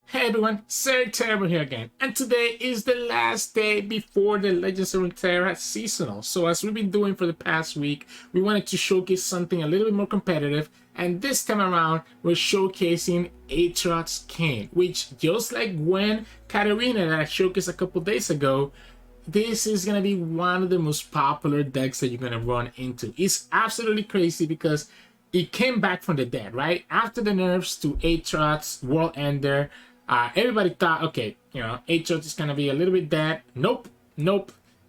Hey everyone, Sirturmund here again, and today is the last day before the Legends of Runeterra seasonal. So as we've been doing for the past week, we wanted to showcase something a little bit more competitive, and this time around we're showcasing Aatrox Kayn, which just like when Katarina that I showcased a couple days ago, this is going to be one of the most popular decks that you're going to run into. It's absolutely crazy because it came back from the dead, right? After the nerfs to Aatrox, World Ender, everybody thought, okay, Aatrox is going to be a little bit dead. Nope.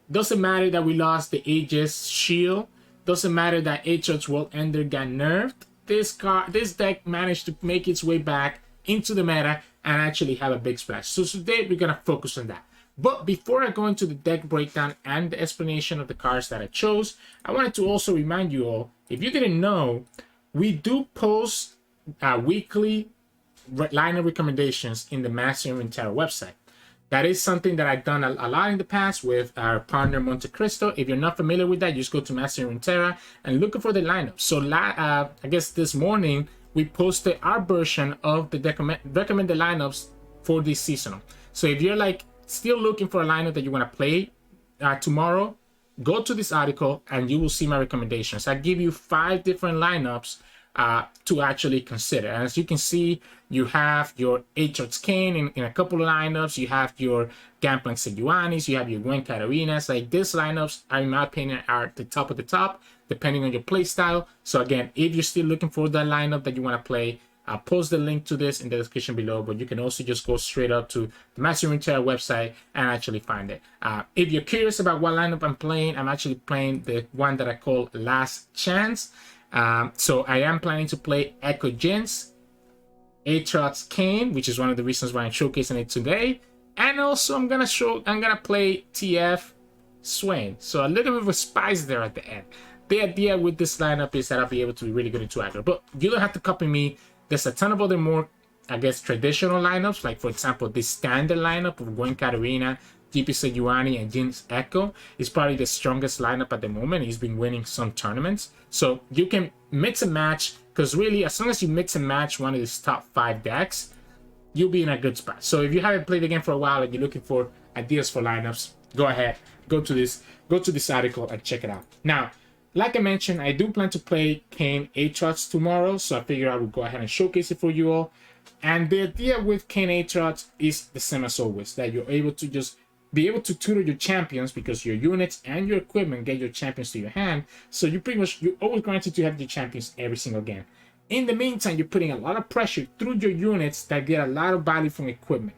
Doesn't matter that we lost the Aegis shield. Doesn't matter that Aatrox World Ender got nerfed. This deck managed to make its way back into the meta and actually have a big splash. So today we're going to focus on that. But before I go into the deck breakdown and the explanation of the cards that I chose, I wanted to also remind you all, if you didn't know, we do post weekly lineup recommendations in the Master Runeterra website. That is something that I've done a lot in the past with our partner Monte Cristo. If you're not familiar with that, you just go to Master Runeterra and look for the lineup. So I guess this morning we posted our version of the recommended lineups for this seasonal. So if you're like still looking for a lineup that you want to play tomorrow, go to this article and you will see my recommendations. I give you 5 different lineups to actually consider. And as you can see, you have your Aatrox Kayn in a couple of lineups. You have your Gangplank Sejuanis. You have your Gwen Katarinas. Like these lineups, in my opinion, are the top of the top, depending on your play style. So again, if you're still looking for that lineup that you want to play, I'll post the link to this in the description below, but you can also just go straight up to the Master Runeterra website and actually find it. If you're curious about what lineup I'm playing, I'm actually playing the one that I call Last Chance. So I am planning to play Ekko Jinx, Aatrox Kayn, which is one of the reasons why I'm showcasing it today, and also I'm gonna play TF Swain. So a little bit of a spice there at the end. The idea with this lineup is that I'll be able to be really good into aggro, but you don't have to copy me. There's a ton of other more, I guess, traditional lineups, like for example, this standard lineup of Gwen Katarina, GP Sejuani, and Jinx Ekko is probably the strongest lineup at the moment. He's been winning some tournaments. So you can mix and match, because really, as long as you mix and match one of these top 5 decks, you'll be in a good spot. So if you haven't played the game for a while and you're looking for ideas for lineups, go ahead, go to this article and check it out. Now, like I mentioned, I do plan to play Kayn Aatrox tomorrow, so I figured I would go ahead and showcase it for you all. And the idea with Kayn Aatrox is the same as always, that you're able to just be able to tutor your champions, because your units and your equipment get your champions to your hand. So you're always granted to have your champions every single game. In the meantime, you're putting a lot of pressure through your units that get a lot of value from equipment.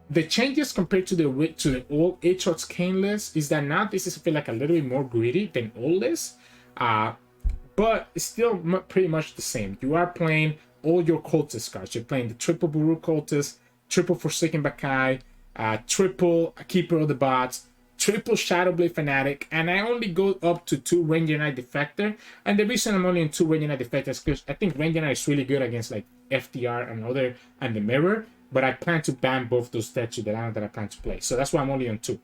The changes compared to the old Aatrox Kayn list is that now this is, I feel like, a little bit more greedy than old list, but it's still pretty much the same. You are playing all your cultist cards. You're playing the triple Buru cultist, triple Forsaken Bakai, triple Keeper of the Bots, triple Shadowblade Fanatic, and I only go up to 2 Ranger Knight Defector. And the reason I'm only in 2 Ranger Knight Defector is because I think Ranger Knight is really good against like FDR and the Mirror. But I plan to ban both those decks to the lineup that I plan to play. So that's why I'm only on 2.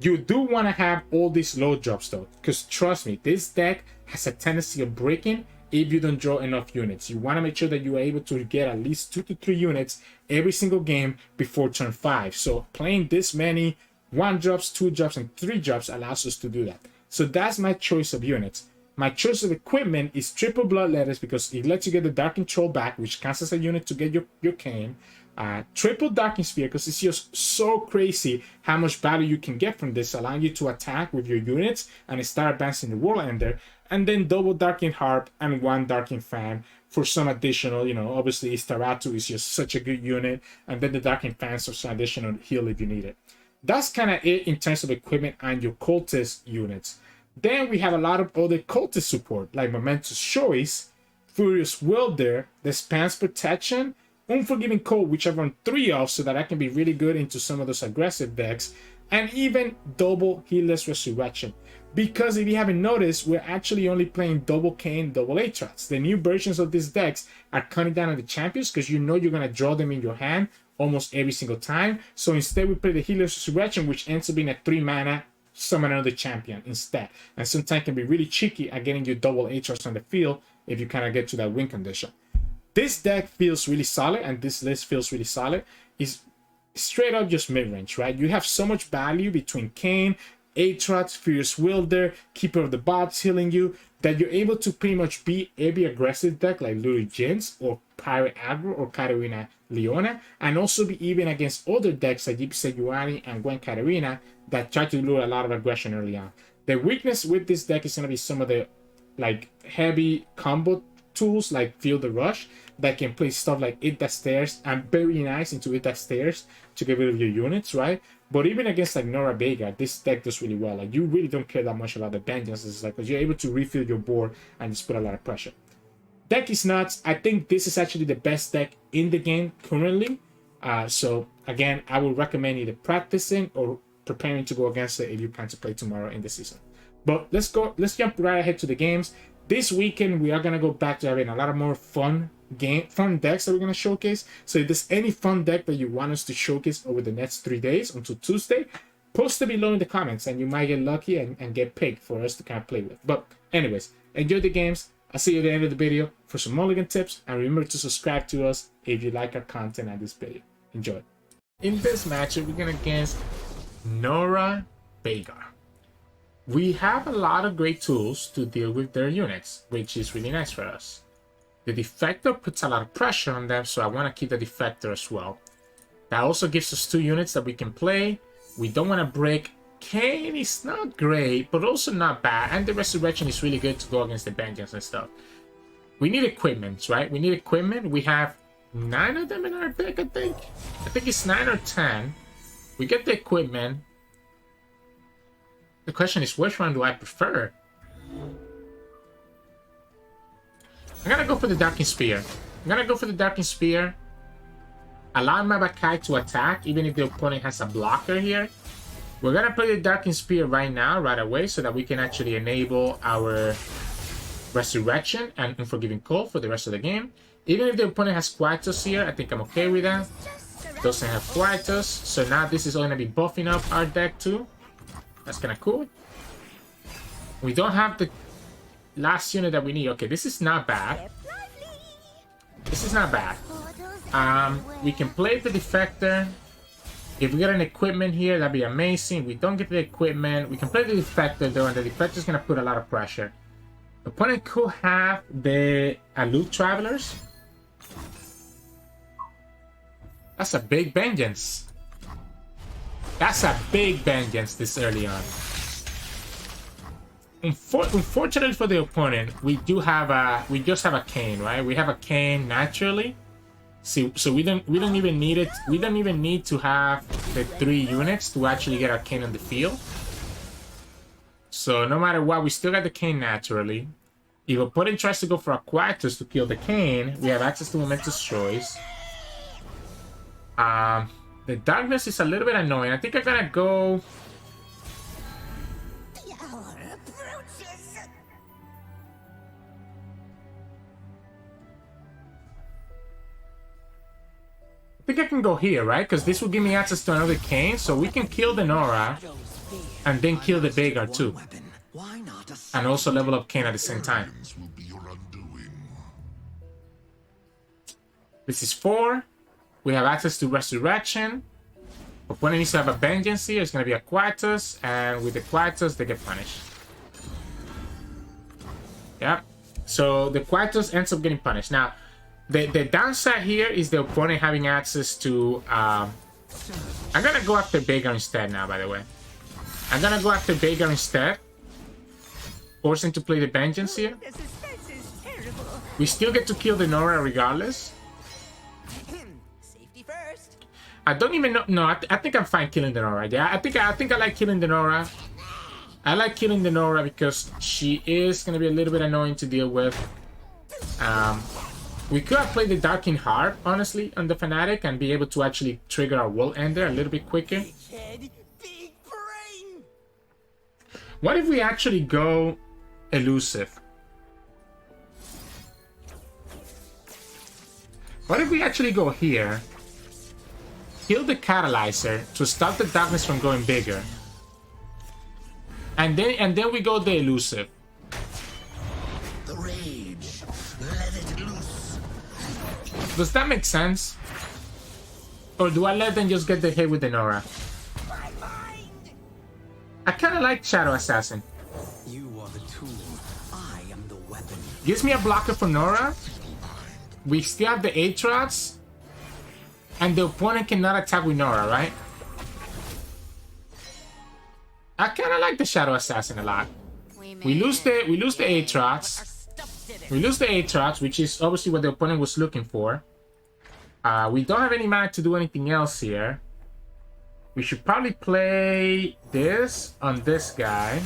You do want to have all these low drops though, because trust me, this deck has a tendency of breaking if you don't draw enough units. You want to make sure that you are able to get at least 2 to 3 units every single game before turn 5. So playing this many 1 drops, 2 drops, and 3 drops allows us to do that. So that's my choice of units. My choice of equipment is triple Bloodletters, because it lets you get the Dark Control back, which counts as a unit to get your Kayn. Triple Darkin Spear, because it's just so crazy how much value you can get from this, allowing you to attack with your units and start advancing the World Ender. And then double Darkin Harp and 1 Darkin Fan for some additional, obviously Staratu is just such a good unit, and then the Darkin Fans for some additional heal if you need it. That's kind of it in terms of equipment and your cultist units. Then we have a lot of other cultist support, like Momentous Choice, Furious Welder, the Spans Protection, Unforgiving Cold, which I run 3 of so that I can be really good into some of those aggressive decks, and even double Heedless Resurrection. Because if you haven't noticed, we're actually only playing double Kayn, double Aatrox. The new versions of these decks are cutting down on the champions, because you're going to draw them in your hand almost every single time. So instead we play the Heedless Resurrection, which ends up being a 3 mana summon another champion instead. And sometimes can be really tricky at getting your double Aatrox on the field if you kind of get to that win condition. This deck feels really solid, and this list feels really solid. is straight up just mid-range, right? You have so much value between Kayn, Aatrox, Fierce Wielder, Keeper of the Bots healing you, that you're able to pretty much beat every aggressive deck like Ekko Jinx or Pirate Aggro or Katarina Leona, and also be even against other decks like Gypsy Yuani and Gwen Katarina that try to lure a lot of aggression early on. The weakness with this deck is going to be some of the like heavy combo tools like Feel the Rush that can play stuff like Eat That Stairs and very nice into Eat That Stairs to get rid of your units, right? But even against like Norra Veigar, this deck does really well. Like you really don't care that much about the vengeances, like because you're able to refill your board and just put a lot of pressure. Deck is nuts. I think this is actually the best deck in the game currently. So again, I would recommend either practicing or preparing to go against it if you plan to play tomorrow in the season. But let's jump right ahead to the games. This weekend we are gonna go back to having a lot of more fun decks that we're gonna showcase. So if there's any fun deck that you want us to showcase over the next 3 days until Tuesday, post it below in the comments and you might get lucky and get picked for us to kind of play with. But anyways, enjoy the games. I'll see you at the end of the video for some mulligan tips, and remember to subscribe to us if you like our content at this video. Enjoy. In this matchup, we're going against Norra Veigar. We have a lot of great tools to deal with their units, which is really nice for us. The Defector puts a lot of pressure on them, so I want to keep the Defector as well. That also gives us 2 units that we can play. We don't want to break. Kayn is not great, but also not bad. And the Resurrection is really good to go against the Vengeance and stuff. We need equipment, right? We need equipment. We have 9 of them in our deck, I think. I think it's 9 or 10. We get the equipment. The question is, which one do I prefer? I'm gonna go for the Darkin Spear. Allow my Bakai to attack, even if the opponent has a blocker here. We're gonna play the Darkin Spear right now, right away, so that we can actually enable our Resurrection and Unforgiving Cold for the rest of the game. Even if the opponent has Quietus here, I think I'm okay with that. Doesn't have Quietus, so now this is gonna be buffing up our deck too. That's kind of cool. We don't have the last unit that we need. Okay, this is not bad. We can play the Defector. If we get an equipment here, that'd be amazing. We don't get the equipment. We can play the Defector though, and the Defector is going to put a lot of pressure. The opponent could have the Aloof Travelers. That's a big vengeance. This early on. Unfortunately for the opponent, we just have a Kayn, right? We have a Kayn naturally. So we don't even need it. We don't even need to have the 3 units to actually get our Kayn on the field. So no matter what, we still got the Kayn naturally. If opponent tries to go for a Quietus to kill the Kayn, we have access to Momentous Choice. The Darkness is a little bit annoying. I think I'm gonna go. I think I can go here, right? Because this will give me access to another Kayn, so we can kill the Norra and then kill the Veigar too. And also level up Kayn at the same time. This is 4. We have access to Resurrection. Opponent needs to have a Vengeance here. It's going to be a Quietus, and with the Quietus, they get punished. Yeah. So the Quietus ends up getting punished. Now, the downside here is the opponent having access to... I'm going to go after Veigar instead now, by the way. I'm going to go after Veigar instead. Forcing to play the Vengeance here. We still get to kill the Norra regardless. I don't even know. No, I think I'm fine killing the Norra. Yeah, I think I like killing the Norra. I like killing the Norra because she is going to be a little bit annoying to deal with. We could have played the Darkin Harp, honestly, on the Fnatic and be able to actually trigger our World Ender a little bit quicker. What if we actually go Elusive? What if we actually go here? Kill the Catalyzer to stop the Darkness from going bigger. And then we go the Elusive. The rage. Let it loose. Does that make sense? Or do I let them just get the hit with the Norra? I kind of like Shadow Assassin. You are the tool. I am the weapon. Gives me a blocker for Norra. We still have the Aatrox. And the opponent cannot attack with Norra, right? I kind of like the Shadow Assassin a lot. We lose the Aatrox. We lose the Aatrox, which is obviously what the opponent was looking for. We don't have any mana to do anything else here. We should probably play this on this guy.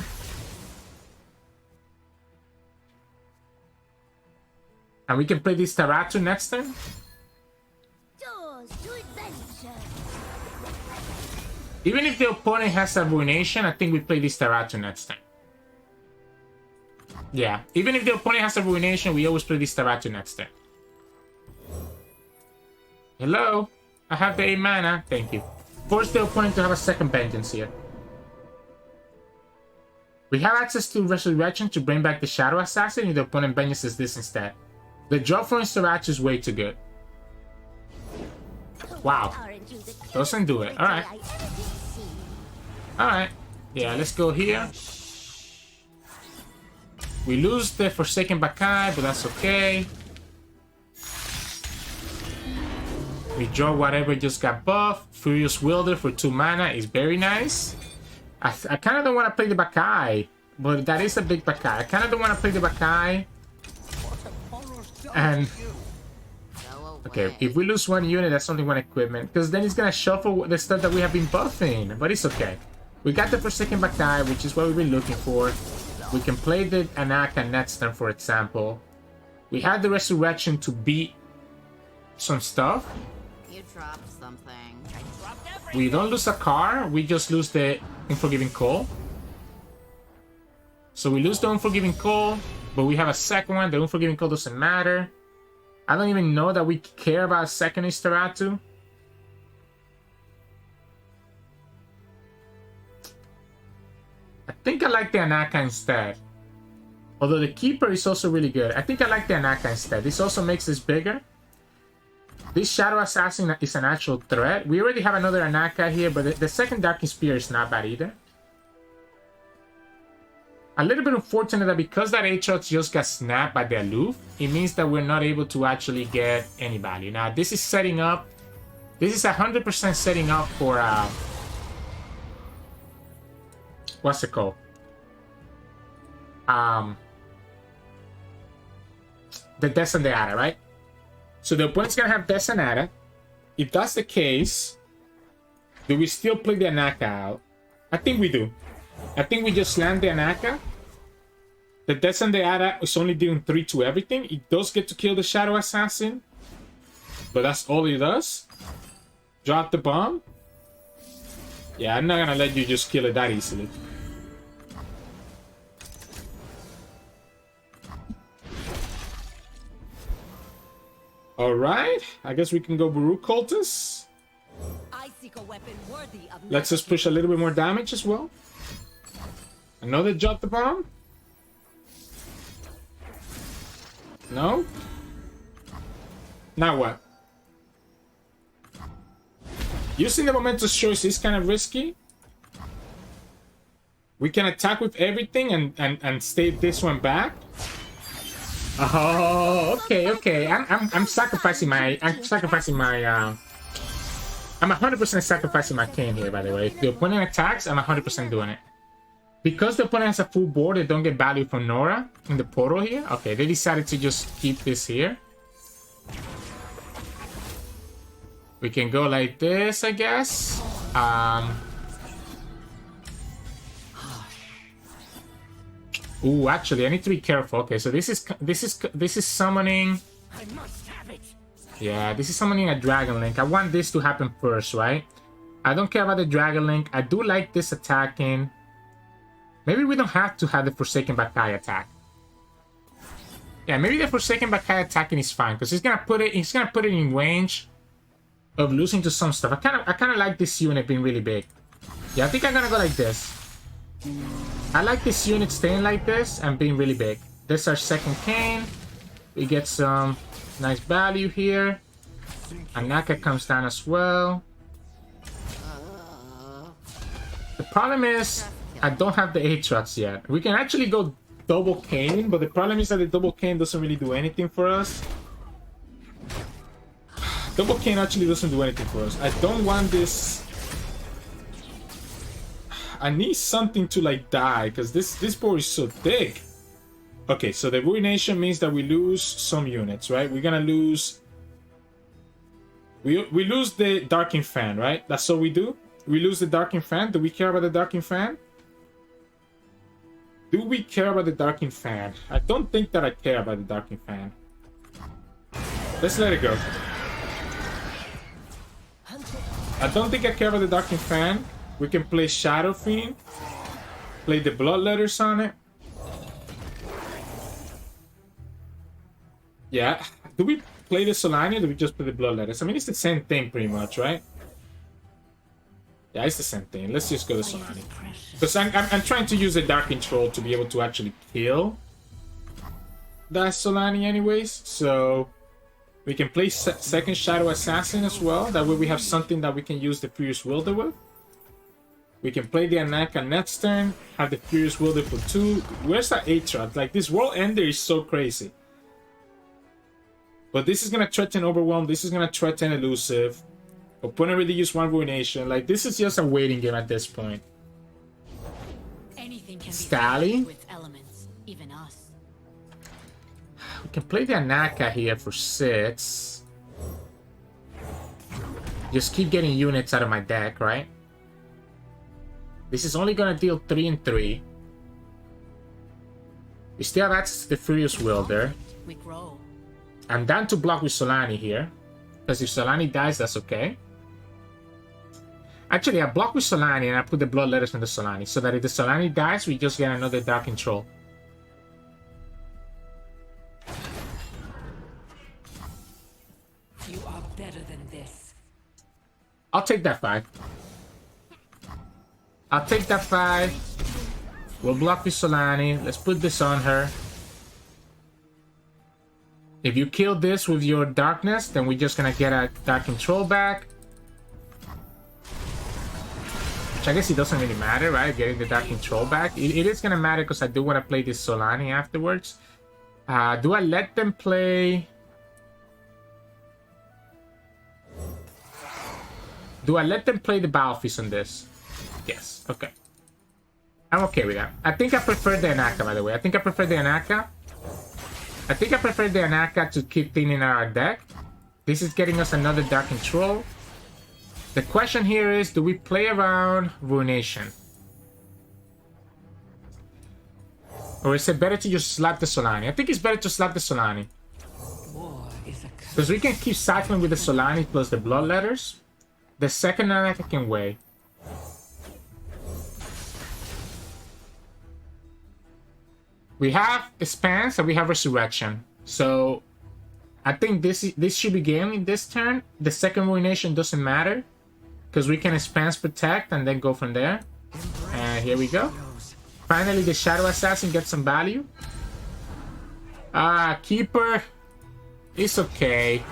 And we can play this Taratu next turn. Even if the opponent has a Ruination, I think we play this Taratu next turn. Yeah, even if the opponent has a Ruination, we always play this Taratu next turn. Hello? I have the 8 mana. Thank you. Force the opponent to have a second Vengeance here. We have access to Resurrection to bring back the Shadow Assassin if the opponent Vengeances this instead. The draw for Instaratch is way too good. Wow. Doesn't do it. Alright. Alright. Yeah, let's go here. We lose the Forsaken Bakai, but that's okay. We draw whatever just got buffed. Furious Wielder for 2 mana is very nice. I kind of don't want to play the Bakai, but that is a big Bakai. I kind of don't want to play the Bakai. And okay, if we lose 1 unit, that's only 1 equipment, because then it's gonna shuffle the stuff that we have been buffing. But it's okay. We got the Forsaken Bakai, which is what we've been looking for. We can play the Anaka next turn, for example. We had the Resurrection to beat some stuff. You dropped something. We don't lose a car, we just lose the Unforgiving Call. So we lose the Unforgiving Call, but we have a second one. The Unforgiving Call doesn't matter. I don't even know that we care about a second Istaratu. I think I like the Anaka instead. Although the Keeper is also really good. I think I like the Anaka instead. This also makes this bigger. This Shadow Assassin is an actual threat. We already have another Anaka here, but the second Darkin Spear is not bad either. A little bit unfortunate that because that Aatrox just got snapped by the Aloof, it means that we're not able to actually get any value. Now, this is setting up... This is 100% setting up for... what's it called? The Death and the Ada, right? So the opponent's gonna have Death and Ada. If that's the case, do we still play the Anaka out? I think we do. I think we just land the Anaka. The Death and the Ada is only doing 3 to everything. It does get to kill the Shadow Assassin, but that's all it does. Drop the bomb. Yeah, I'm not gonna let you just kill it that easily. Alright, I guess we can go Baruch Cultist. Let's just push a little bit more damage as well. Another drop the bomb? No? Now what? Using the momentous choice is kind of risky. We can attack with everything and stay this one back. Oh, okay. I'm sacrificing my I'm 100% sacrificing my Kayn here, by the way. If the opponent attacks, I'm 100% doing it. Because the opponent has a full board, they don't get value from Norra in the portal here. Okay, they decided to just keep this here. We can go like this, I guess. Ooh, actually, I need to be careful. Okay, so this is summoning. I must have it. Yeah, this is summoning a Dragon Link. I want this to happen first, right? I don't care about the Dragon Link. I do like this attacking. Maybe we don't have to have the Forsaken Bakai attack. Yeah, maybe the Forsaken Bakai attacking is fine because he's gonna put it in range of losing to some stuff. I kind of like this unit being really big. Yeah, I think I'm gonna go like this. I like this unit staying like this and being really big. This is our second Kayn. We get some nice value here. Anaka comes down as well. The problem is, I don't have the Aatrox yet. We can actually go double Kayn, but the problem is that the double Kayn doesn't really do anything for us. Double Kayn actually doesn't do anything for us. I don't want this. I need something to like die, because this board is so big. Okay, so the ruination means that we lose some units, right? We're gonna lose. We lose the Darkin Fan, right? That's all we do. We lose the Darkin Fan. Do we care about the Darkin Fan? Do we care about the Darkin Fan? I don't think that I care about the Darkin Fan. Let's let it go. I don't think I care about the Darkin Fan. We can play Shadow Fiend. Play the Bloodletters on it. Yeah. Do we play the Solani or do we just play the Bloodletters? I mean, it's the same thing pretty much, right? Yeah, it's the same thing. Let's just go to Solani. Because I'm trying to use a Dark Control to be able to actually kill that Solani anyways. So we can play second Shadow Assassin as well. That way we have something that we can use the Furious Wilder with. We can play the Anaka next turn. Have the Furious Wilder for 2. Where's that Aatrox? Like, this World Ender is so crazy. But this is going to threaten Overwhelm. This is going to threaten Elusive. Opponent really use 1 Ruination. Like, this is just a waiting game at this point. Anything can Stally. with elements, even us. We can play the Anaka here for 6. Just keep getting units out of my deck, right? This is only going to deal 3 and 3. We still have access to the Furious Wilder. We grow. I'm down to block with Solani here. Because if Solani dies, that's okay. Actually, I block with Solani and I put the Bloodletters on the Solani. So that if the Solani dies, we just get another Dark Control. You are better than this. I'll take that 5. I'll take that 5. We'll block with Solani. Let's put this on her. If you kill this with your darkness, then we're just gonna get a Dark Control back. Which I guess it doesn't really matter, right? Getting the Dark Control back. It is gonna matter because I do want to play this Solani afterwards. Do I let them play... Do I let them play the Battlefield on this? Yes, okay. I'm okay with that. I think I prefer the Anaka, by the way. I think I prefer the Anaka. I think I prefer the Anaka to keep thinning out our deck. This is getting us another Dark Control. The question here is, do we play around Ruination? Or is it better to just slap the Solani? I think it's better to slap the Solani. Because we can keep cycling with the Solani plus the Bloodletters. The second Anaka can wait. We have Expanse and we have Resurrection. So I think this should be game in this turn. The second Ruination doesn't matter. Because we can Expanse Protect and then go from there. And here we go. Finally the Shadow Assassin gets some value. Keeper. It's okay.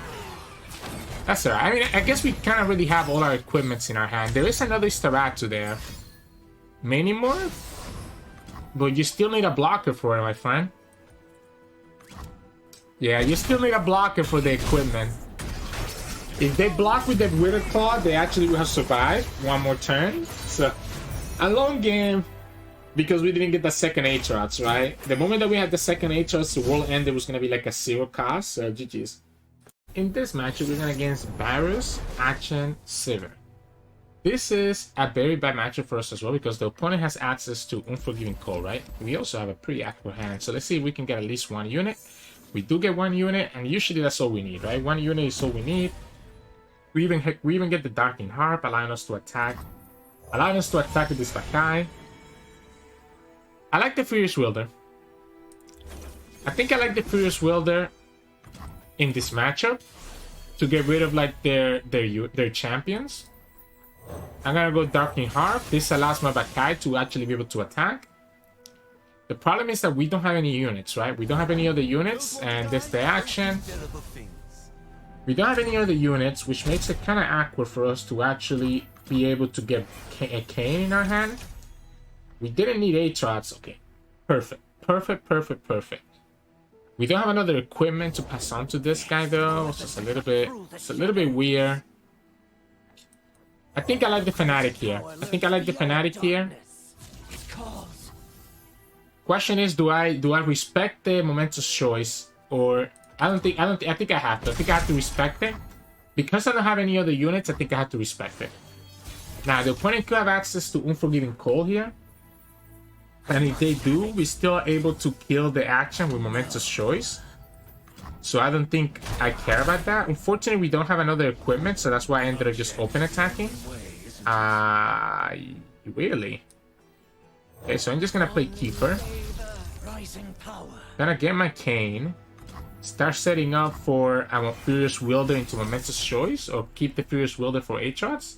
That's alright. I mean, I guess we kind of really have all our equipments in our hand. There is another Staratu there. Many more? But you still need a blocker for it, my friend. Yeah, you still need a blocker for the equipment. If they block with the Wither Claw, they actually will have survived one more turn. So, a long game because we didn't get the second Aatrox, right? The moment that we had the second Aatrox, the World Ender was going to be like a 0 cost. So, GG's. In this matchup, we're going against Varus, Akshan, Sivir. This is a very bad matchup for us as well because the opponent has access to Unforgiving Cold, right? We also have a pretty Aggro hand, so let's see if we can get at least 1 unit. We do get 1 unit, and usually that's all we need, right? 1 unit is all we need. We even get the Darkin Harp, allowing us to attack. Allowing us to attack with this Vakai. I like the Furious Wilder. I think I like the Furious Wilder in this matchup to get rid of like their champions. I'm gonna go Darkin Harp. This allows my Vakai to actually be able to attack. The problem is that we don't have any units, right? We don't have any other units, and this the action. We don't have any other units, which makes it kind of awkward for us to actually be able to get a Kayn in our hand. We didn't need Aatrox. Okay, perfect, perfect, perfect, perfect. We don't have another equipment to pass on to this guy though. It's just a little bit weird. I think I like the Fanatic here. I think I like the Fanatic here. Question is, do I respect the momentous choice, or I think I have to. I think I have to respect it. Because I don't have any other units, I think I have to respect it. Now the opponent could have access to Unforgiving Cold here. And if they do, we're still able to kill the action with momentous choice. So I don't think I care about that. Unfortunately, we don't have another equipment, so that's why I ended up just open attacking. Really? Okay, so I'm just gonna play Keeper. Gonna get my Kayn. Start setting up for our Furious Wielder into momentous choice, or keep the Furious Wielder for Aatrox.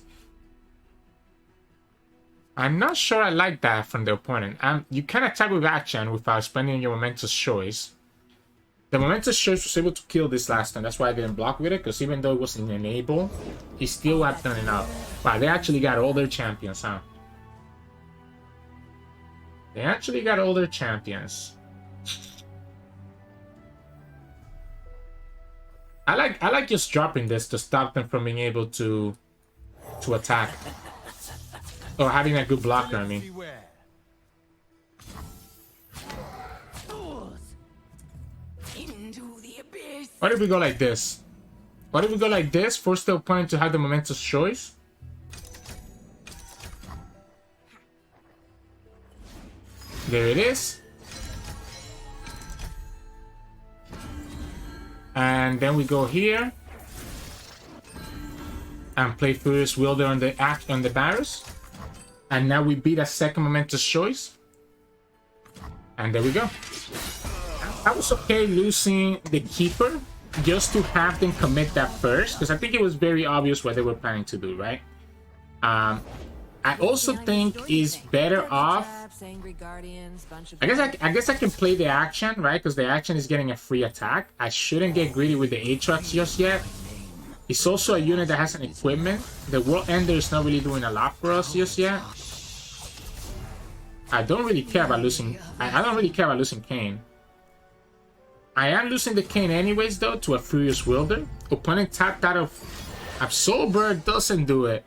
I'm not sure I like that from the opponent. You can attack with Akshan without spending your momentous choice. The momentous choice was able to kill this last time. That's why I didn't block with it, because even though it wasn't enable, he still had done enough. Wow, they actually got all their champions, huh? They actually got all their champions. I like just dropping this to stop them from being able to attack. Or having a good blocker, I mean. What if we go like this? What if we go like this? Force the opponent to have the momentous choice? There it is. And then we go here. And play Furious Wielder on the Varus. And now we beat a second momentous choice. And there we go. I was okay losing the Keeper just to have them commit that first, because I think it was very obvious what they were planning to do, right? I also think is better off. I guess I can play the action, right? Because the action is getting a free attack. I shouldn't get greedy with the Aatrox just yet. It's also a unit that has an equipment. The World Ender is not really doing a lot for us just yet. I don't really care about losing. I don't really care about losing Kayn. I am losing the Kayn anyways, though, to a Furious Wielder. Opponent tapped out of Absolver doesn't do it.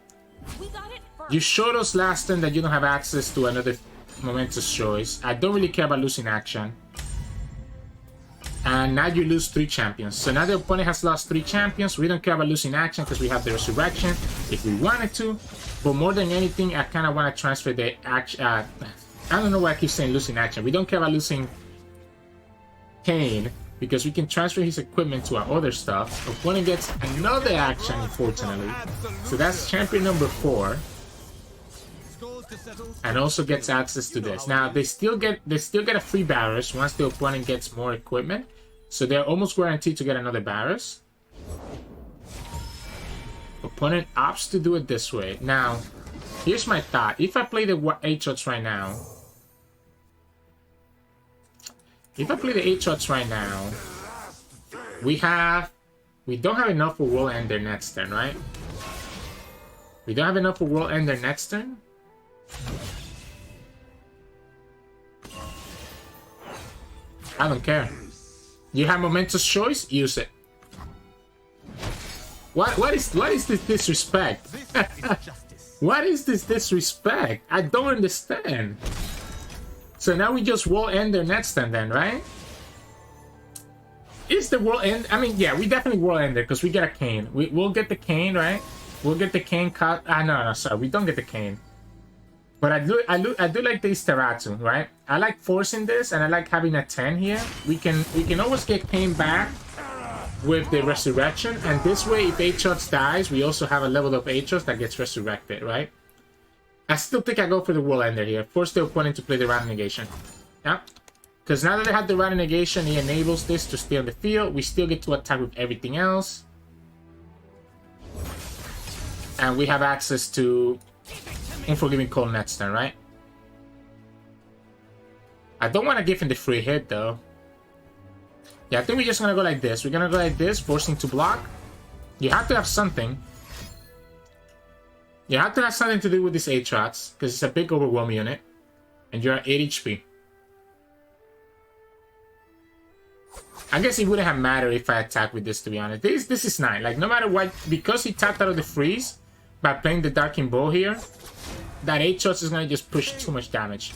You showed us last time that you don't have access to another momentous choice. I don't really care about losing action. And now you lose 3 champions. So now the opponent has lost 3 champions. We don't care about losing action because we have the Resurrection if we wanted to. But more than anything, I kind of want to transfer the action. I don't know why I keep saying losing action. We don't care about losing Kayn because we can transfer his equipment to our other stuff. Opponent gets another action, unfortunately. So that's champion number 4. And also gets access to this. Now they still get a free Varus once the opponent gets more equipment. So they're almost guaranteed to get another Varus. Opponent opts to do it this way. Now, here's my thought. If I play the Aatrox right now, we don't have enough for World Ender next turn, right? We don't have enough for World Ender next turn. I don't care. You have momentous choice, use it. What is this disrespect? What is this disrespect? I don't understand. So now we just World Ender next turn then, right? Is the World End? I mean, yeah, we definitely World Ender because we get a Kayn. We'll get the Kayn, right? We'll get the Kayn cut. No, sorry, we don't get the Kayn. But I do like this Teratu, right? I like forcing this, and I like having a 10 here. We can always get Kayn back with the Resurrection, and this way, if Aatrox dies, we also have a level up Aatrox that gets resurrected, right? I still think I go for the World Ender here. Force the opponent to play the Random Negation. Yeah? Because now that they have the Random Negation, he enables this to stay on the field. We still get to attack with everything else. And we have access to Unforgiving Cold next turn, right? I don't want to give him the free hit, though. Yeah, I think we're just going to go like this. We're going to go like this, forcing to block. You have to have something. You have to have something to do with this Aatrox, because it's a big overwhelm unit. And you're at 8 HP. I guess it wouldn't have mattered if I attacked with this, to be honest. This is 9. Like, no matter what, because he tapped out of the freeze by playing the Darkin Bow here, that Aatrox is going to just push too much damage.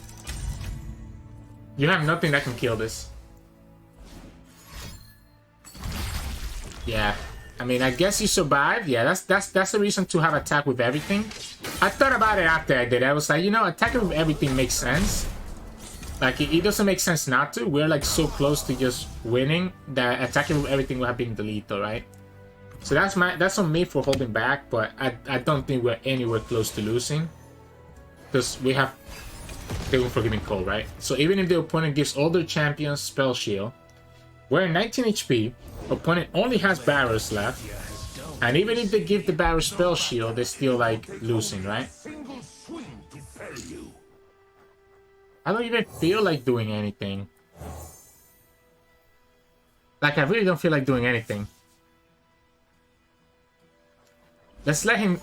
You have nothing that can kill this. Yeah. I mean, I guess you survived. Yeah, that's the reason to have attack with everything. I thought about it after I did. I was like, you know, attacking with everything makes sense. Like, it doesn't make sense not to. We're like so close to just winning that attacking with everything would have been the lethal, right? So that's on me for holding back, but I don't think we're anywhere close to losing. Because we have the Unforgiving Cold, right? So even if the opponent gives all their champions Spell Shield, we're at 19 HP, opponent only has Varus left, and even if they give the Varus Spell Shield, they're still like losing, right? I don't even feel like doing anything. Like, I really don't feel like doing anything. Let's let him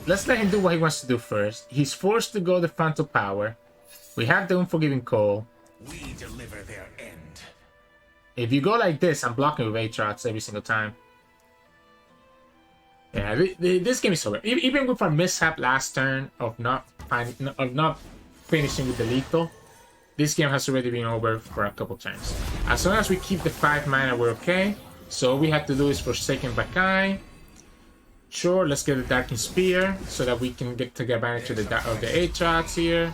do what he wants to do first. He's forced to go the Phantom Power. We have the Unforgiving Cold. We deliver their end. If you go like this, I'm blocking with Aatrox every single time. Yeah, this game is over. Even with our mishap last turn of not finishing with the lethal, this game has already been over for a couple turns. As long as we keep the 5 mana, we're okay. So all we have to do is Forsaken Bakai. Sure, let's get the Darkin Spear so that we can get advantage of the Aatrox here.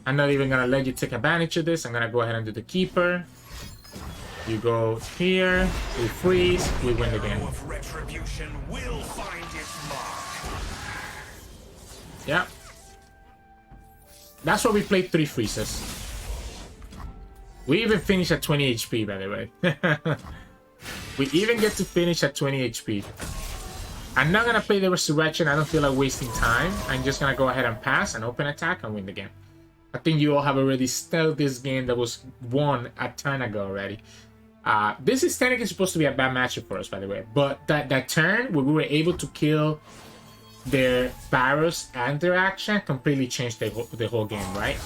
I'm not even gonna let you take advantage of this. I'm gonna go ahead and do the Keeper. You go here, we freeze, we win the game. Retribution will find its mark. Yeah. That's why we played 3 freezes. We even finished at 20 HP, by the way. We even get to finish at 20 HP. I'm not gonna play the Resurrection. I don't feel like wasting time. I'm just gonna go ahead and pass and open attack and win the game. I think you all have already stalled this game that was won a turn ago already. This is technically supposed to be a bad matchup for us, by the way. But that turn where we were able to kill their Varus and their Akshan completely changed the whole game, right?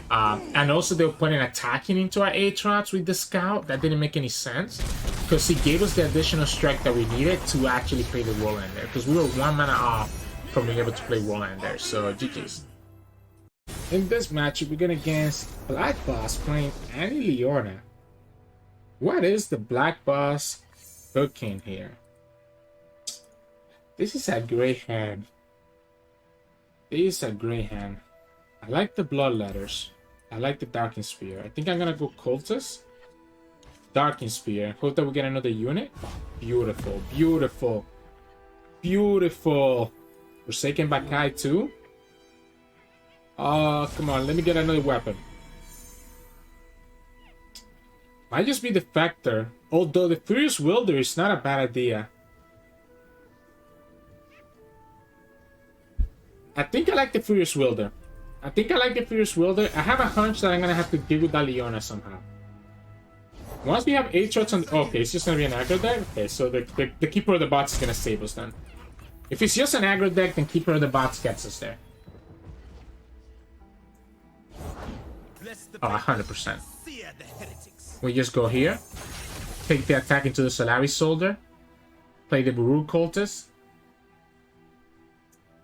And also the opponent attacking into our Aatrox with the Scout, that didn't make any sense. Because he gave us the additional strike that we needed to actually play the Warlander. Because we were 1 mana off from being able to play Warlander. So GG's. In this matchup, we're going against Black Boss playing Leona. What is the Black Boss cooking here? This is a great hand. This is a great hand. I like the Bloodletters. I like the Darkin Spear. I think I'm going to go Cultist. Darkin Spear. Hope that we get another unit. Beautiful. Beautiful. Beautiful. Forsaken Bakai too. Oh, come on. Let me get another weapon. Might just be the Factor. Although the Furious Wilder is not a bad idea. I think I like the Furious Wilder. I I have a hunch that I'm going to have to deal with that Leona somehow. Once we have 8 shots on... Okay, it's just going to be an aggro deck? Okay, so the Keeper of the Bots is going to save us then. If it's just an aggro deck, then Keeper of the Bots gets us there. Oh, 100%. We just go here. Take the attack into the Solaris Soldier. Play the Buru Cultist.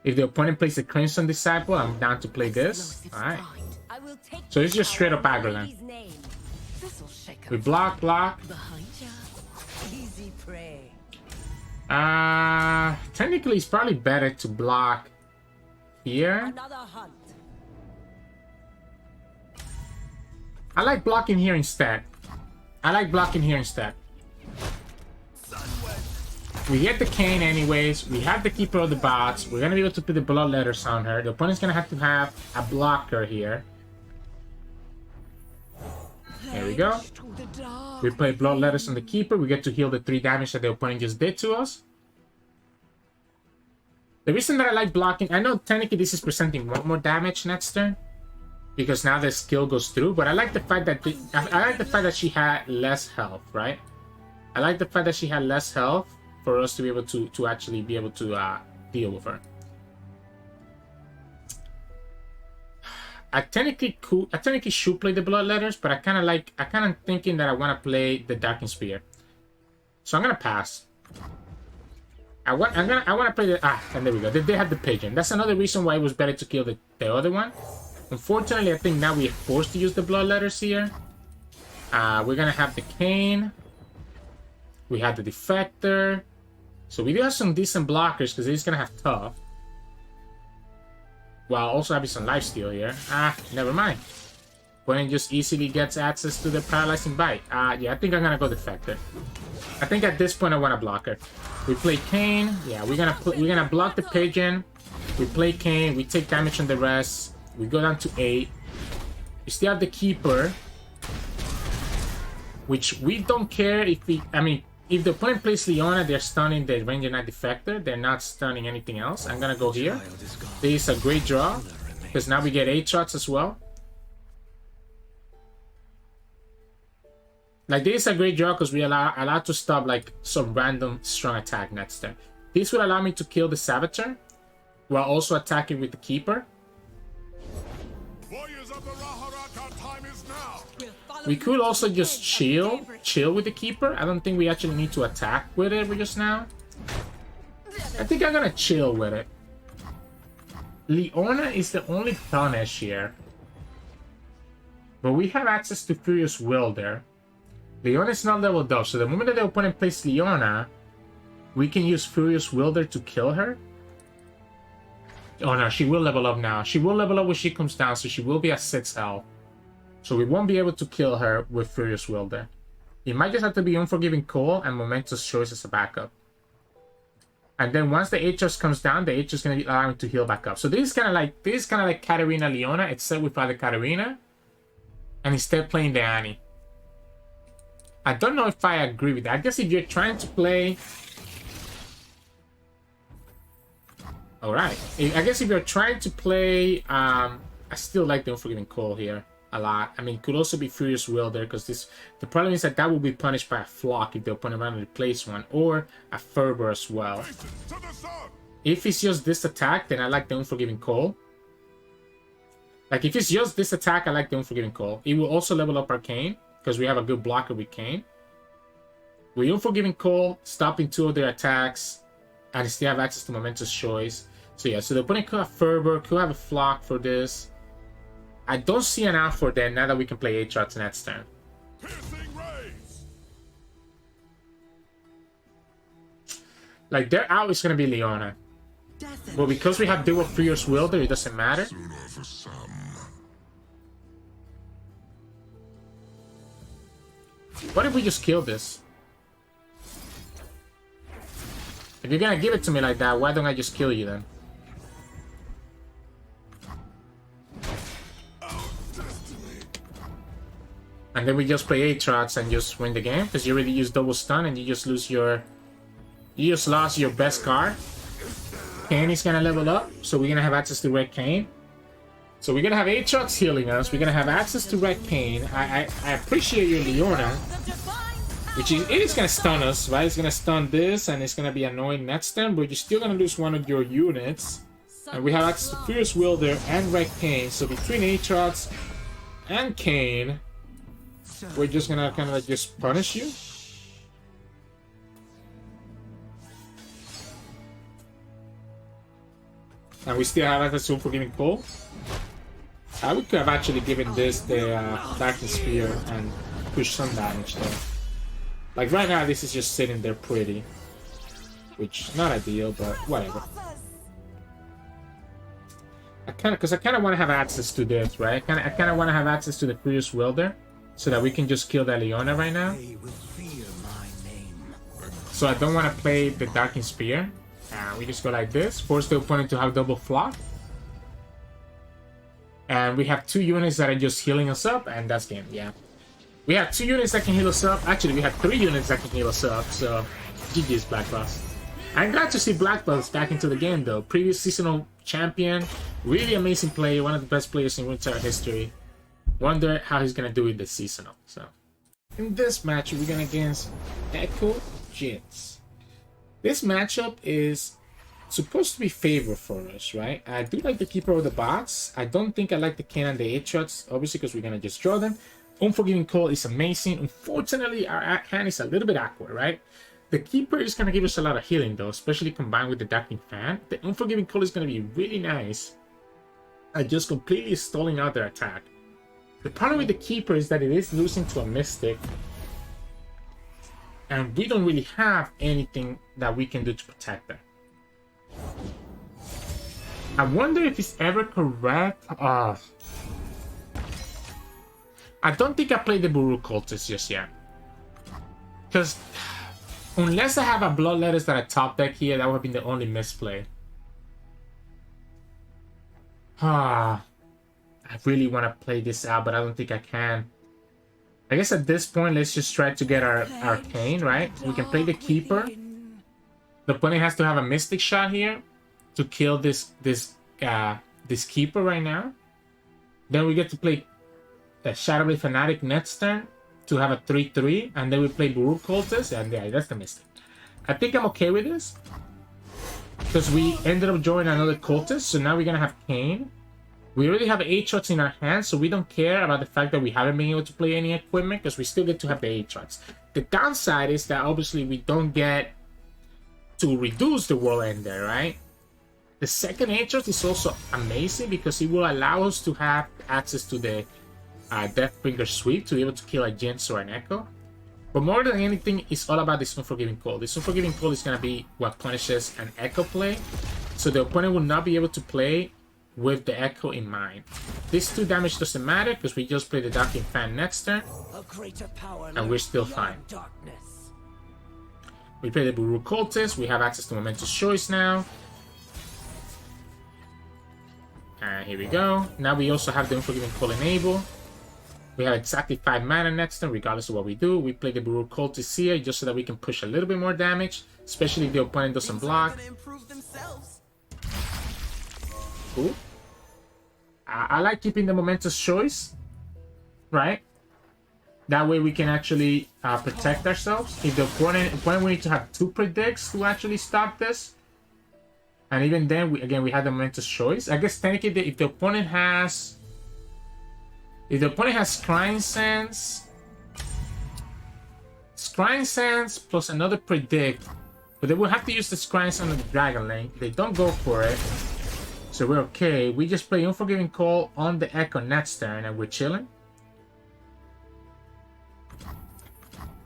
If the opponent plays the Crimson Disciple, I'm down to play this. Alright. So it's just straight up aggro then. We block. Technically it's probably better to block here. I like blocking here instead. We get the Kayn anyways. We have the Keeper of the Bots. We're gonna be able to put the Bloodletters on her. The opponent's gonna have to have a blocker here. There we go. We play Bloodletters on the Keeper. We get to heal the 3 damage that the opponent just did to us. The reason that I like blocking, I know technically this is presenting 1 more damage next turn, because now the skill goes through. But I like the fact that I like the fact that she had less health, right? I like the fact that she had less health for us to be able to actually be able to deal with her. I technically should play the Bloodletters, but I kind of thinking that I want to play the Darkin Spear. So I'm gonna pass. I want to play the and there we go. They had the pigeon. That's another reason why it was better to kill the other one. Unfortunately, I think now we're forced to use the Bloodletters here. We're gonna have the Kayn. We have the Defector. So we do have some decent blockers because he's gonna have tough. While also having some lifesteal here. Never mind. Opponent just easily gets access to the paralyzing bite. Yeah, I think I'm gonna go Defector. I think at this point I want a blocker. We play Kayn. Yeah, we're gonna block the pigeon. We play Kayn. We take damage on the rest. We go down to 8. We still have the Keeper, which we don't care if we. I mean, if the opponent plays Leona, they're stunning the Ranger Knight Defector. They're not stunning anything else. I'm gonna go here. This is a great draw because now we get Aatrox as well. Like, this is a great draw because we allowed to stop like some random strong attack next turn. This will allow me to kill the Saboteur while also attacking with the Keeper. We could also just chill with the Keeper. I don't think we actually need to attack with it just now. I think I'm gonna chill with it. Leona is the only punish here. But we have access to Furious Will there. Leona is not leveled up, so the moment that the opponent plays Leona, we can use Furious Wilder to kill her. Oh no, she will level up now. She will level up when she comes down, so she will be at 6 health. So we won't be able to kill her with Furious Wilder. It might just have to be Unforgiving Call and Momentous Choice as a backup. And then once the Aatrox comes down, the Aatrox is going to allow him to heal back up. So this is kind of like Katarina Leona, except without the Katarina, and instead playing the Annie. I don't know if I agree with that. I guess if you're trying to play... Alright. I guess if you're trying to play... I still like the Unforgiving Call here a lot. I mean, it could also be Furious Will there, because the problem is that will be punished by a Flock if the opponent randomly plays one, or a Fervor as well. If it's just this attack, then I like the Unforgiving Call. Like, if it's just this attack, I like the Unforgiving Call. It will also level up Arcane, because we have a good blocker with Kayn. With Unforgiving Call, stopping 2 of their attacks, and still have access to Momentous Choice. So yeah, so the opponent could have Fervor, could have a Flock for this. I don't see an out for them now that we can play Aatrox next turn. Like, their out is going to be Leona. But because we have dual Furious Wilder, it doesn't matter. What if we just kill this? If you're gonna give it to me like that, why don't I just kill you then? And then we just play Aatrox and just win the game, because you already used double stun and you just lose your... You just lost your best card. Kayn is gonna level up, so we're gonna have access to Red Kayn. So we're gonna have Aatrox healing us, we're gonna have access to Red Kayn. I appreciate your Leona, which is, it is gonna stun us, right? It's gonna stun this, and it's gonna be annoying next turn, but you're still gonna lose one of your units. And we have access to Furious Wilder and Red Kayn, so between Aatrox and Kayn, we're just gonna kind of like just punish you. And we still have access to Unforgiving Call. I would have actually given this the Darkin Spear and push some damage there. Like right now, this is just sitting there pretty, which is not ideal, but whatever. I kind of want to have access to this, right? I kind of want to have access to the Furious Wilder, so that we can just kill the Leona right now. So I don't want to play the Darkin Spear. We just go like this, force the opponent to have double Flock. And we have 2 units that are just healing us up, and that's game, yeah. We have 2 units that can heal us up. Actually, we have 3 units that can heal us up, so GG's Black Boss. I'm glad to see Black Boss back into the game, though. Previous seasonal champion, really amazing player, one of the best players in Runeterra history. Wonder how he's gonna do it this seasonal, so... In this match, we're going against Ekko Jinx. This matchup is supposed to be favor for us, right? I do like the keeper of the bots. I don't think I like the Kayn and the Aatrox, obviously, because we're going to just draw them. Unforgiving Call is amazing. Unfortunately, our hand is a little bit awkward, right? The keeper is going to give us a lot of healing, though, especially combined with the Darkin Fan. The Unforgiving Call is going to be really nice at just completely stalling out their attack. The problem with the keeper is that it is losing to a Mystic, and we don't really have anything that we can do to protect them. I wonder if it's ever correct. I don't think I played the Buru Cultist just yet. Because unless I have a Bloodletters that I top deck here, that would have been the only misplay. I really want to play this out, but I don't think I can. I guess at this point, let's just try to get our Kayn, right? We can play the Keeper. The opponent has to have a Mystic shot here to kill this Keeper right now. Then we get to play the Shadowblade Fanatic next turn to have a 3-3, and then we play Buru Cultist, and yeah, that's the Mystic. I think I'm okay with this, because we ended up drawing another Cultist, so now we're gonna have Kayn. We already have Aatrox in our hands, so we don't care about the fact that we haven't been able to play any equipment, because we still get to have the Aatrox. The downside is that obviously we don't get to reduce the World Ender, right? The second Aatrox is also amazing because it will allow us to have access to the Deathbringer Sweep to be able to kill a Jinx or an Ekko. But more than anything, it's all about this Unforgiving Call. This Unforgiving Call is going to be what punishes an Ekko play, so the opponent will not be able to play with the Ekko in mind. This 2 damage doesn't matter because we just play the Darkin Fan next turn, and we're still fine. We play the Buru Cultist, we have access to Momentous Choice now. And here we go. Now we also have the Unforgiving Call enable. We have exactly 5 mana next turn, regardless of what we do. We play the Buru Cultist here just so that we can push a little bit more damage, especially if the opponent doesn't block. Cool. I like keeping the Momentous Choice, right? That way we can actually protect ourselves. If the opponent we need to have 2 predicts to actually stop this. And even then, we have the Momentous Choice. I guess technically, if the opponent has Scrying Sands plus another predict, but they will have to use the Scrying Sands on the Dragon Lane. They don't go for it, so we're okay. We just play Unforgiving Call on the Ekko next turn, and we're chilling.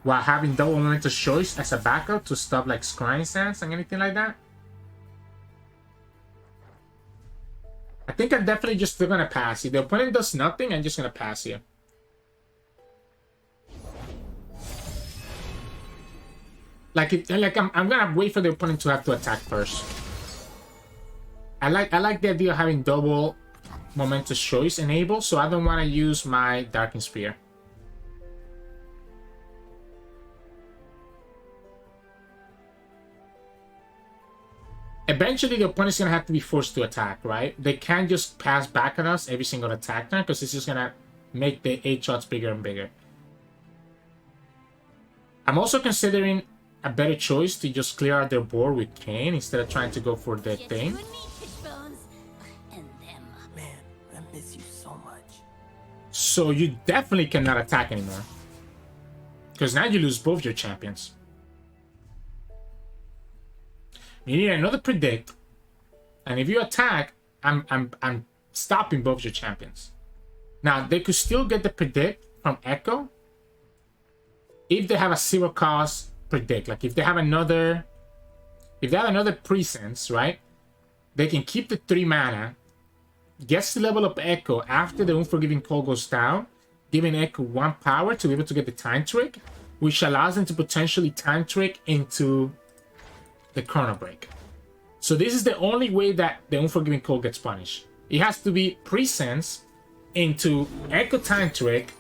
While having double Momentous Choice as a backup to stop like Scrying Sands and anything like that. I think I'm definitely just still gonna pass. If the opponent does nothing, I'm just gonna pass here. I'm gonna wait for the opponent to have to attack first. I like the idea of having double Momentous Choice enabled, so I don't want to use my Darkin Spear. Eventually, the opponent's going to have to be forced to attack, right? They can't just pass back on us every single attack turn, because it's just going to make the 8 shots bigger and bigger. I'm also considering a better choice to just clear out their board with Kayn instead of trying to go for the thing. Man, I miss you so much. So you definitely cannot attack anymore, because now you lose both your champions. You need another predict, and if you attack, I'm stopping both your champions. Now they could still get the predict from Ekko if they have a 0 cost predict. Like if they have another presence, right? They can keep the 3 mana, gets to level up Ekko after the Unforgiving Call goes down, giving Ekko 1 power to be able to get the time trick, which allows them to potentially time trick into the Chrono Break. So this is the only way that the Unforgiving Call gets punished. It has to be presence into Ekko Time Trick,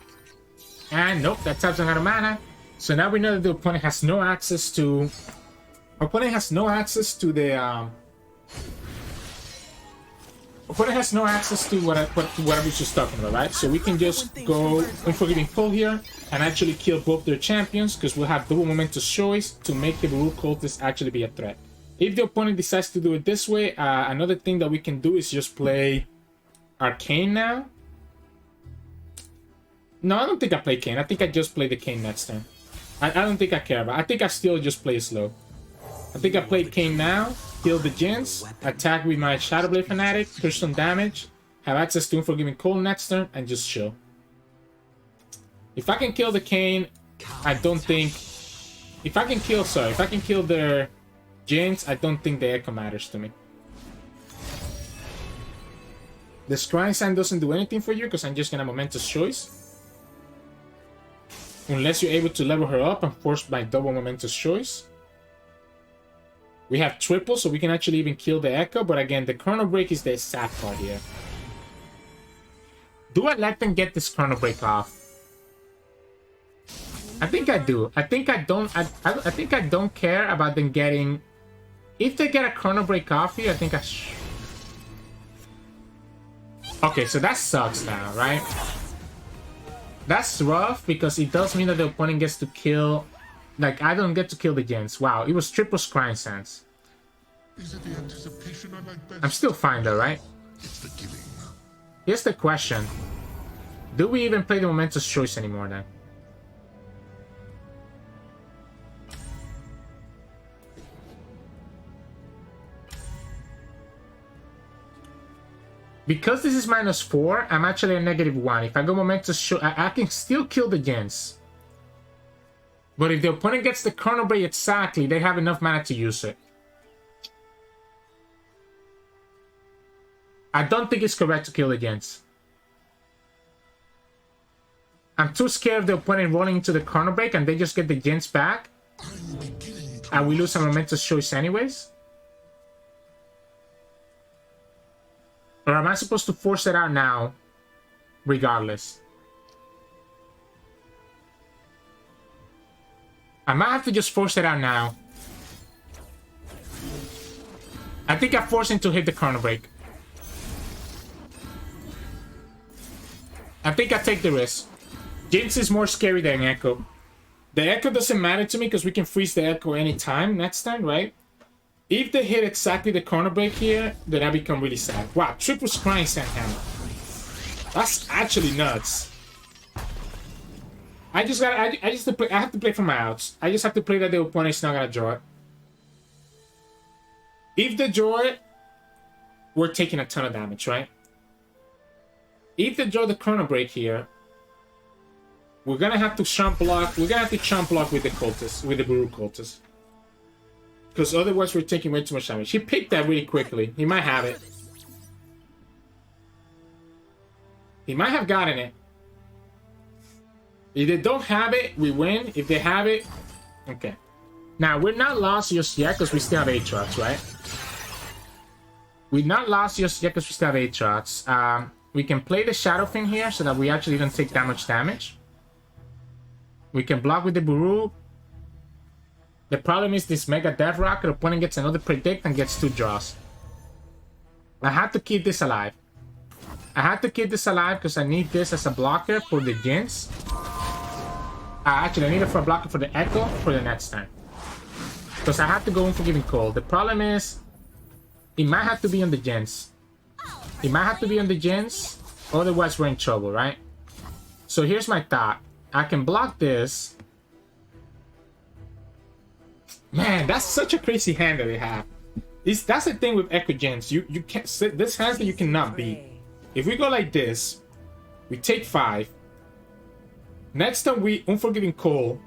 and nope, that taps out of mana. So now we know that the opponent has no access to the opponent has no access to what I was just talking about, right? So we can just go Unforgiving Cold here and actually kill both their champions because we'll have double momentous choice to make the Blue Cultist actually be a threat. If the opponent decides to do it this way, another thing that we can do is just play Arcane now. No, I don't think I play Kayn. I think I just play the Kayn next turn. I don't think I care about it. I think I still just play slow. I think I played Kayn now, kill the Jinx, attack with my Shadowblade Fanatic, push some damage, have access to Unforgiving Cold next turn, and just chill. If I can kill the Kayn, I don't think... If I can kill their Jinx, I don't think the Ekko matters to me. The Scrying Sand doesn't do anything for you because I'm just gonna Momentous Choice. Unless you're able to level her up and force my double Momentous Choice. We have triple, so we can actually even kill the Ekko, but again, the Chrono Break is the sad part here. Do I let them get this Chrono Break off? I think I do. I think I don't. I think I don't care about them getting. If they get a Chrono Break off here, I think I. Okay, so that sucks now, right? That's rough because it does mean that the opponent gets to kill. Like, I don't get to kill the Jinx. Wow, it was triple Scrying Sands. Is it the anticipation I like best? I'm still fine though, right? It's the giving. Here's the question. Do we even play the Momentous Choice anymore then? Because this is -4, I'm actually a -1. If I go Momentous Choice, I can still kill the Jinx. But if the opponent gets the Chrono Break exactly, they have enough mana to use it. I don't think it's correct to kill the Jinx. I'm too scared of the opponent rolling into the Chrono Break and they just get the Jinx back. And we lose a Momentous Choice anyways. Or am I supposed to force it out now? Regardless. I might have to just force it out now. I think I force him to hit the Chrono Break. I think I take the risk. Jinx is more scary than Ekko. The Ekko doesn't matter to me because we can freeze the Ekko anytime next time, right? If they hit exactly the Chrono Break here, then I become really sad. Wow, triple Scrying Sand Hammer. That's actually nuts. I have to play for my outs. I just have to play that the opponent's not gonna draw it. If they draw it, we're taking a ton of damage, right? If they draw the Chrono Break here, we're gonna have to chump block. We're gonna have to chump block with the cultist, with the Buru cultist. Because otherwise we're taking way too much damage. He picked that really quickly. He might have it. He might have gotten it. If they don't have it, we win. If they have it, okay. Now, we're not lost just yet because we still have Aatrox, right? We're not lost just yet because we still have Aatrox. We can play the Shadow thing here so that we actually don't take that much damage. We can block with the Buru. The problem is this Mega Death Rocket. Opponent gets another Predict and gets 2 draws. I have to keep this alive. I have to keep this alive because I need this as a blocker for the Jinx. Actually, I need it for a blocker for the Ekko for the next turn. Because I have to go Unforgiving Cold. The problem is, it might have to be on the Jinx. It might have to be on the Jinx, otherwise we're in trouble, right? So here's my thought. I can block this. Man, that's such a crazy hand that they have. That's the thing with Ekko Jinx. You can't sit this hands that you cannot beat. If we go like this, we take 5. Next time we Unforgiving Cold,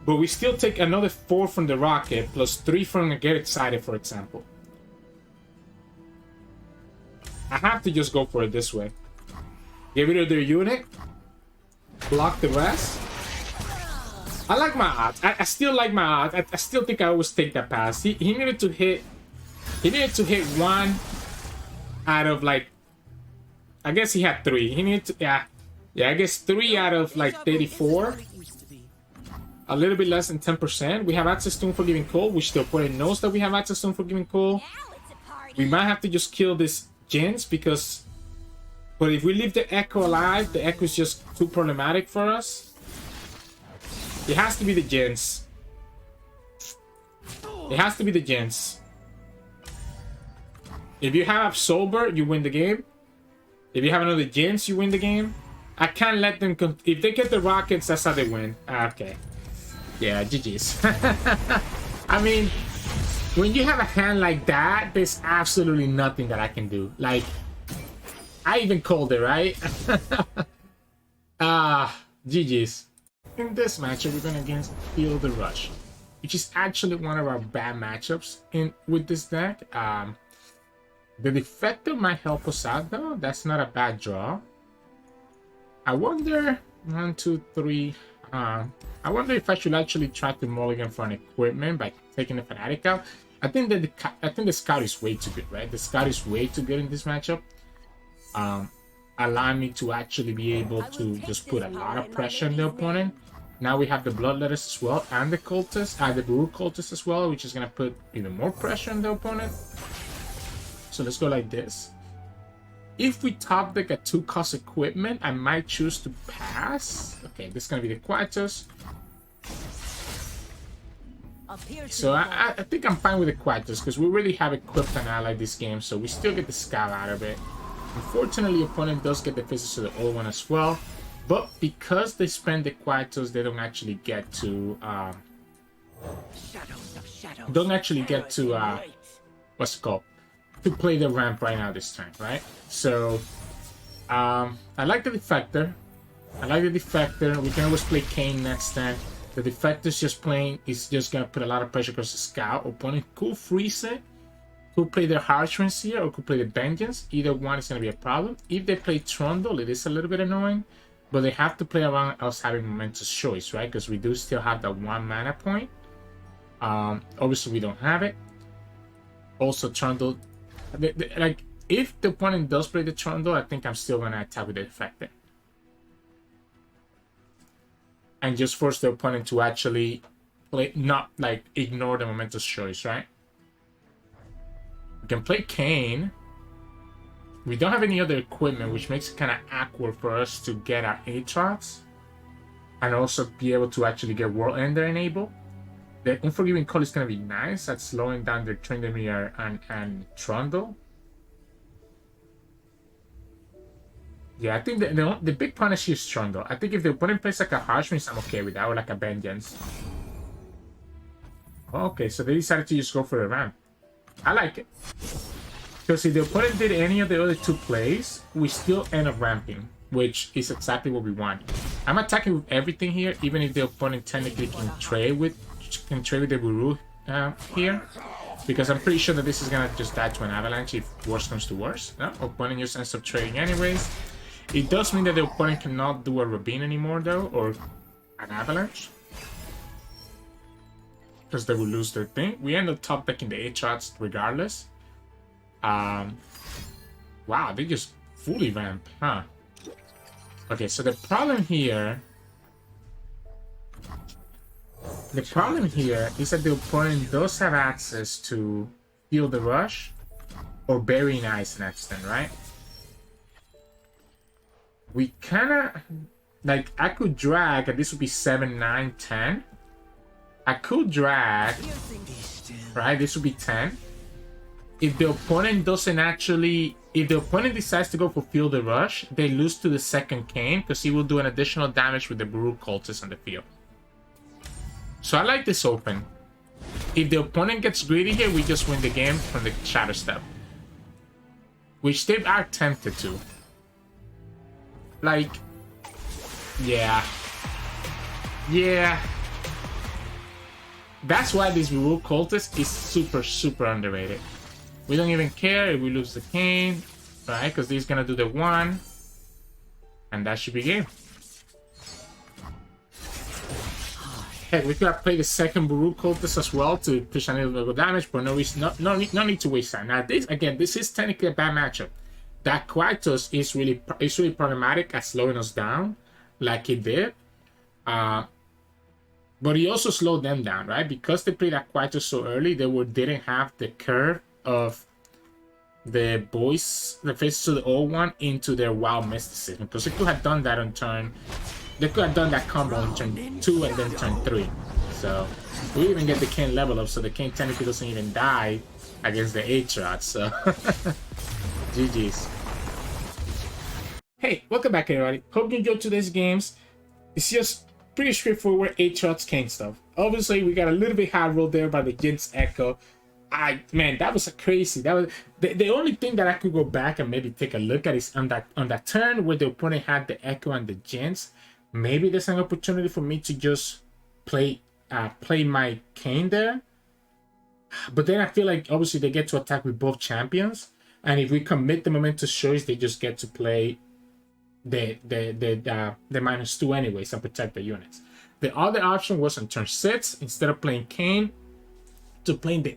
but we still take another 4 from the Rocket plus 3 from the Get Excited, for example. I have to just go for it this way. Get rid of their unit. Block the rest. I like my odds. I still like my odds. I still think I always take that pass. He needed to hit. He needed to hit 1 out of like. I guess he had 3. He needed to. Yeah. I guess 3 out of like 34. A little bit less than 10%. We have access to Unforgiving Cold, which the opponent knows that we have access to Unforgiving Cold. We might have to just kill this Jinx because... But if we leave the Ekko alive, the Ekko is just too problematic for us. It has to be the Jinx. It has to be the Jinx. If you have Absolver, you win the game. If you have another Jinx, you win the game. I can't let them... If they get the Rockets, that's how they win. Okay. Yeah, GG's. I mean, when you have a hand like that, there's absolutely nothing that I can do. Like, I even called it, right? GG's. In this matchup, we're going against Feel the Rush, which is actually one of our bad matchups with this deck. The Defector might help us out, though. That's not a bad draw. I wonder... 1, 2, 3... I wonder if I should actually try to mulligan for an equipment by taking the Fanatic out. I think the Scout is way too good, right? The Scout is way too good in this matchup. Allow me to actually be able to just put a lot of pressure on the opponent. Now we have the Bloodletters as well, and the Cultists, the Baru Cultists as well, which is gonna put even more pressure on the opponent. So let's go like this. If we top deck a 2-cost equipment, I might choose to pass. Okay, this is gonna be the Quietus. So I think I'm fine with the Quietus because we really have equipped an ally this game, so we still get the Scout out of it. Unfortunately, opponent does get the Physics of the old one as well, but because they spend the Quietus, they don't actually get to what's it called? To play the ramp right now this turn, right? So I like the Defector. We can always play Kayn next turn. The Defector's just gonna put a lot of pressure across the Scout. Opponent could freeze it, could play their Heartstrings here, or could play the Vengeance. Either one is gonna be a problem. If they play Trundle, it is a little bit annoying, but they have to play around us having Momentous Choice, right? Because we do still have that 1 mana point. Obviously we don't have it. Also Trundle, like, if the opponent does play the Trundle, I think I'm still gonna attack with the Defector. And just force the opponent to actually play, not like ignore the Momentous Choice, right? We can play Kayn. We don't have any other equipment, which makes it kind of awkward for us to get our Aatrox. And also be able to actually get World Ender enabled. The Unforgiving Call is going to be nice at slowing down their Tryndamere and Trundle. Yeah, I think the big punish is Trundle. I think if the opponent plays like a Heartstrings, I'm okay with that, or like a Vengeance. Okay, so they decided to just go for a ramp. I like it. Because if the opponent did any of the other 2 plays, we still end up ramping, which is exactly what we want. I'm attacking with everything here, even if the opponent technically can trade with the Baru here, because I'm pretty sure that this is gonna just die to an Avalanche if worse comes to worse. No, opponent just ends up trading anyways. It does mean that the opponent cannot do a Rabin anymore though, or an Avalanche, because they will lose their thing. We end up top decking the Aatrox regardless. Wow, they just fully ramp, huh? Okay, so the problem here is that the opponent does have access to Feel the Rush or Bury in Ice next turn, right? We kinda, like, I could drag, and this would be 7, 9, 10. I could drag, right? This would be 10. If the opponent doesn't actually... If the opponent decides to go for Feel the Rush, they lose to the second Kayn, because he will do an additional damage with the Baru Cultist on the field. So I like this open. If the opponent gets greedy here, we just win the game from the Shadow Step, which they are tempted to. Like, yeah. That's why this Baru Cultist is super, super underrated. We don't even care if we lose the Kayn, right? Because he's gonna do the 1, and that should be game. Heck, we could have played the second Baru Cultist as well to push a little bit of damage, but no need to waste time. Now, this is technically a bad matchup. That Quietus is really problematic at slowing us down, like it did. But he also slowed them down, right? Because they played that Quietus so early, they didn't have the curve of the boys, the faces to the old one, into their wild mysticism, because they could have done that on turn. They could have done that combo on turn 2 and then turn 3. So we even get the Kayn level up, so the Kayn technically doesn't even die against the Aatrox. So GG's. Hey, welcome back everybody. Hope you enjoyed today's games. It's just pretty straightforward Aatrox Kayn stuff. Obviously, we got a little bit hard roll there by the Jinx Ekko. Man, that was a crazy. That was the only thing that I could go back and maybe take a look at is on that turn where the opponent had the Ekko and the Jinx. Maybe there's an opportunity for me to just play my Kayn there. But then I feel like obviously they get to attack with both champions, and if we commit the momentous choice, they just get to play the -2 anyways and protect the units. The other option was on turn 6, instead of playing Kayn, to play the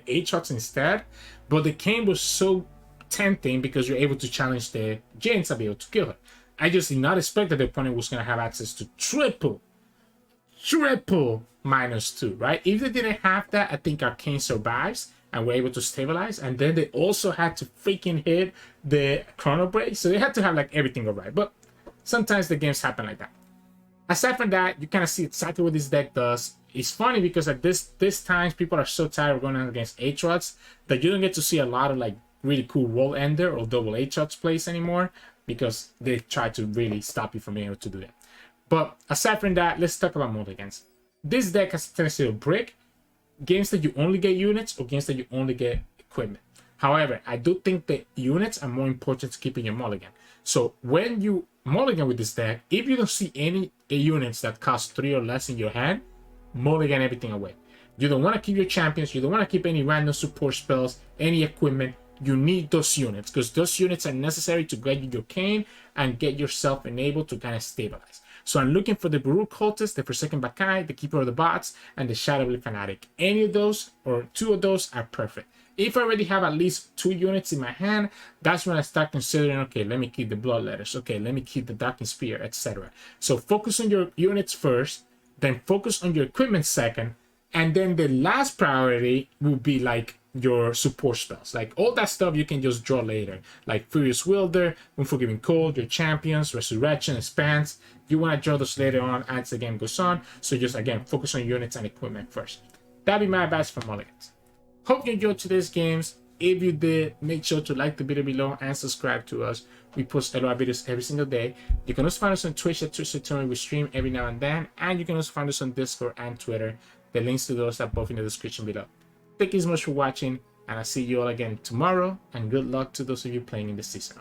Aatrox instead. But the Kayn was so tempting because you're able to challenge the Jinx and be able to kill her. I just did not expect that the opponent was going to have access to triple -2, right? If they didn't have that, I think our Kayn survives and we're able to stabilize. And then they also had to freaking hit the Chrono Break, so they had to have like everything go right. But sometimes the games happen like that. Aside from that, you kind of see exactly what this deck does. It's funny because at this times people are so tired of going against Aatrox that you don't get to see a lot of like really cool roll ender or double Aatrox plays anymore, because they try to really stop you from being able to do that. But aside from that, let's talk about mulligans. This deck has a tendency to break games that you only get units or games that you only get equipment. However, I do think the units are more important to keep in your mulligan. So when you mulligan with this deck, if you don't see any units that cost 3 or less in your hand, mulligan everything away. You don't want to keep your champions, you don't want to keep any random support spells, any equipment. You need those units, because those units are necessary to get you your Kayn and get yourself enabled to kind of stabilize. So I'm looking for the Baru Cultist, the Forsaken Bakai, the Keeper of the Bots, and the Shadowly Fanatic. Any of those or 2 of those are perfect. If I already have at least 2 units in my hand, that's when I start considering, okay, let me keep the Bloodletters, okay, let me keep the Darkin Spear, etc. So focus on your units first, then focus on your equipment second, and then the last priority will be like your support spells. Like all that stuff you can just draw later, like Furious Wielder, Unforgiving Cold, your champions, Resurrection, Expanse. You want to draw those later on as the game goes on. So just again, focus on units and equipment first. That'd be my advice for mulligans. Hope you enjoyed today's games. If you did, make sure to like the video below and subscribe to us. We post a lot of videos every single day. You can also find us on Twitch at Sirturmund. We stream every now and then, and you can also find us on Discord and Twitter. The links to those are both in the description below. Thank you so much for watching, and I'll see you all again tomorrow, and good luck to those of you playing in the season.